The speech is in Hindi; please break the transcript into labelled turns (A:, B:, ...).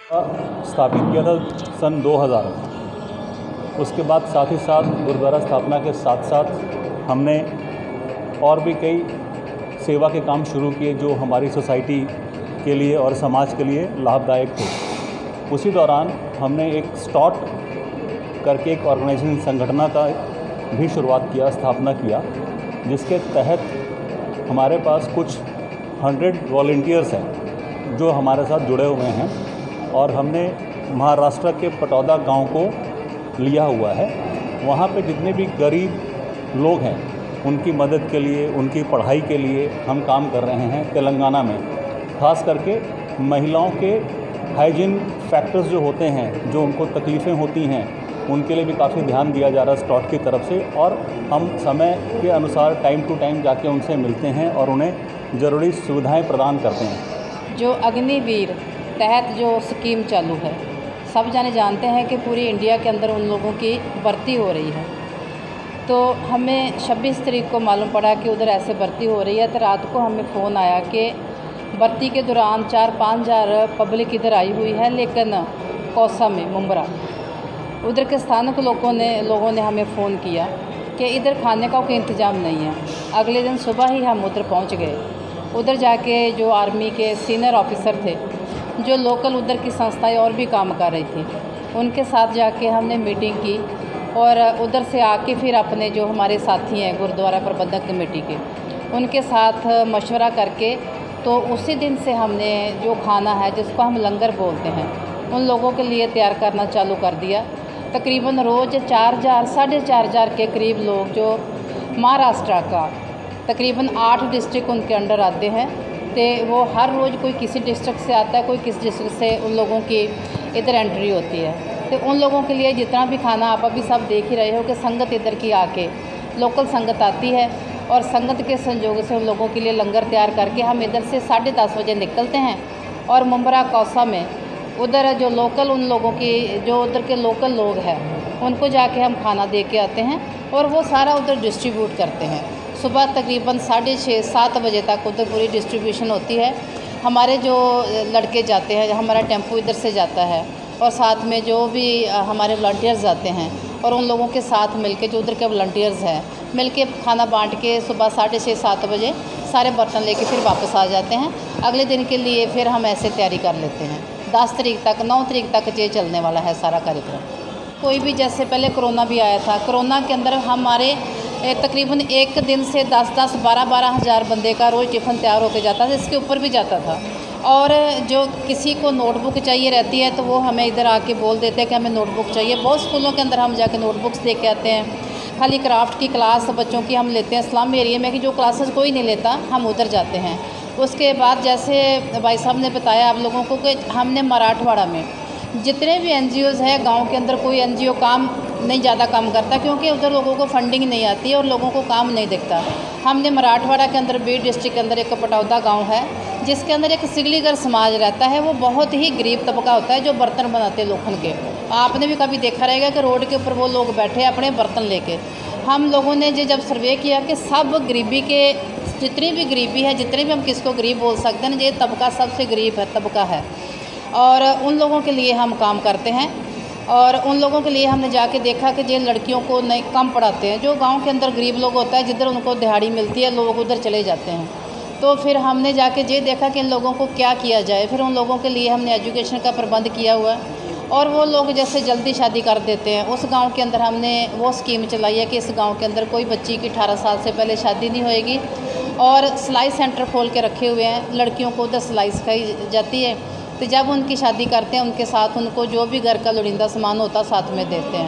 A: स्थापित किया था सन 2000। उसके बाद साथ ही साथ गुरुद्वारा स्थापना के साथ साथ हमने और भी कई सेवा के काम शुरू किए जो हमारी सोसाइटी के लिए और समाज के लिए लाभदायक थे। उसी दौरान हमने एक स्टॉट करके एक ऑर्गेनाइजेशन संगठन का भी शुरुआत किया, स्थापना किया, जिसके तहत हमारे पास कुछ 100 वॉलंटियर्स हैं जो हमारे साथ जुड़े हुए हैं और हमने महाराष्ट्र के पटौदा गांव को लिया हुआ है। वहाँ पे जितने भी गरीब लोग हैं उनकी मदद के लिए, उनकी पढ़ाई के लिए हम काम कर रहे हैं। तेलंगाना में ख़ास करके महिलाओं के हाइजीन फैक्टर्स जो होते हैं, जो उनको तकलीफ़ें होती हैं, उनके लिए भी काफ़ी ध्यान दिया जा रहा है स्टॉट की तरफ से। और हम समय के अनुसार टाइम टू टाइम जाके उनसे मिलते हैं और उन्हें ज़रूरी सुविधाएं प्रदान करते हैं।
B: जो अग्निवीर तहत जो स्कीम चालू है, सब जाने जानते हैं कि पूरी इंडिया के अंदर उन लोगों की भर्ती हो रही है। तो हमें 26 तारीख को मालूम पड़ा कि उधर ऐसे भर्ती हो रही है। तो रात को हमें फ़ोन आया कि भर्ती के दौरान 4-5 हज़ार पब्लिक इधर आई हुई है, लेकिन कौसा में मुंबरा उधर के स्थानिक लोगों ने हमें फ़ोन किया कि इधर खाने का कोई इंतज़ाम नहीं है। अगले दिन सुबह ही हम उधर पहुंच गए। उधर जाके जो आर्मी के सीनियर ऑफिसर थे, जो लोकल उधर की संस्थाएं और भी काम कर रही थी, उनके साथ जाके हमने मीटिंग की और उधर से आके फिर अपने जो हमारे साथी हैं गुरुद्वारा प्रबंधक कमेटी के, उनके साथ मशवरा करके तो उसी दिन से हमने जो खाना है जिसको हम लंगर बोलते हैं, उन लोगों के लिए तैयार करना चालू कर दिया। तकरीबन रोज़ 4,000 साढ़े 4,000 के करीब लोग जो महाराष्ट्र का तकरीबन 8 डिस्ट्रिक्ट उनके अंडर आते हैं, तो वो हर रोज़ कोई किसी डिस्ट्रिक्ट से आता है, कोई किस डिस्ट्रिक्ट से, उन लोगों की इधर एंट्री होती है। तो उन लोगों के लिए जितना भी खाना आप अभी सब देख ही रहे हो कि संगत इधर की आके लोकल संगत आती है और संगत के संयोग से उन लोगों के लिए लंगर तैयार करके हम इधर से 10:30 बजे निकलते हैं और मुंबरा कौसा में उधर जो लोकल उन लोगों की जो उधर के लोकल लोग हैं उनको जाके हम खाना दे के आते हैं और वो सारा उधर डिस्ट्रीब्यूट करते हैं। सुबह तकरीबन 6:30-7 बजे तक उधर पूरी डिस्ट्रीब्यूशन होती है। हमारे जो लड़के जाते हैं, हमारा टेम्पो इधर से जाता है और साथ में जो भी हमारे वॉलंटियर्स जाते हैं और उन लोगों के साथ मिलके जो उधर के वॉलंटियर्स हैं मिलके खाना बांट के सुबह 6:30-7 बजे सारे बर्तन लेके फिर वापस आ जाते हैं। अगले दिन के लिए फिर हम ऐसे तैयारी कर लेते हैं। 10 तारीख तक 9 तारीख तक ये चलने वाला है सारा कार्यक्रम। कोई भी, जैसे पहले कोरोना भी आया था, कोरोना के अंदर हमारे तकरीबन एक दिन से 10-10 12-12 हज़ार बंदे का रोज़ टिफ़िन तैयार होकर जाता था, इसके ऊपर भी जाता था। और जो किसी को नोटबुक चाहिए रहती है तो वो हमें इधर आके बोल देते हैं कि हमें नोटबुक चाहिए। बहुत स्कूलों के अंदर हम जाके नोटबुक्स दे के आते हैं। खाली क्राफ्ट की क्लास बच्चों की हम लेते हैं इस्लाम एरिया में, कि जो क्लासेस कोई नहीं लेता हम उधर जाते हैं। उसके बाद जैसे भाई साहब ने बताया आप लोगों को कि हमने मराठवाड़ा में जितने भी NGOज़ है, गांव के अंदर कोई NGO काम नहीं ज़्यादा काम करता क्योंकि उधर लोगों को फंडिंग नहीं आती है और लोगों को काम नहीं दिखता। हमने मराठवाड़ा के अंदर बीड डिस्ट्रिक्ट के अंदर एक पटौदा गांव है जिसके अंदर एक सिगलीगर समाज रहता है। वो बहुत ही गरीब तबका होता है जो बर्तन बनाते हैं लोखंड के। आपने भी कभी देखा रहेगा कि रोड के ऊपर वो लोग बैठे अपने बर्तन लेके। हम लोगों ने जब सर्वे किया कि सब गरीबी के, जितनी भी गरीबी है, जितने भी हम किसको गरीब बोल सकते हैं, ये तबका सबसे गरीब है तबका है और उन लोगों के लिए हम काम करते हैं। और उन लोगों के लिए हमने जाके देखा कि ये लड़कियों को नहीं कम पढ़ाते हैं। जो गांव के अंदर गरीब लोग होता है, जिधर उनको दिहाड़ी मिलती है, लोग उधर चले जाते हैं। तो फिर हमने जाके ये देखा कि इन लोगों को क्या किया जाए। फिर उन लोगों के लिए हमने एजुकेशन का प्रबंध किया हुआ है और वो लोग जैसे जल्दी शादी कर देते हैं, उस गांव के अंदर हमने वो स्कीम चलाई है कि इस गांव के अंदर कोई बच्ची की 18 साल से पहले शादी नहीं होएगी। और सिलाई सेंटर खोल के रखे हुए हैं, लड़कियों को उधर सिलाई सिखाई जाती है। तो जब उनकी शादी करते हैं उनके साथ उनको जो भी घर का लोड़ींदा सामान होता साथ में देते हैं।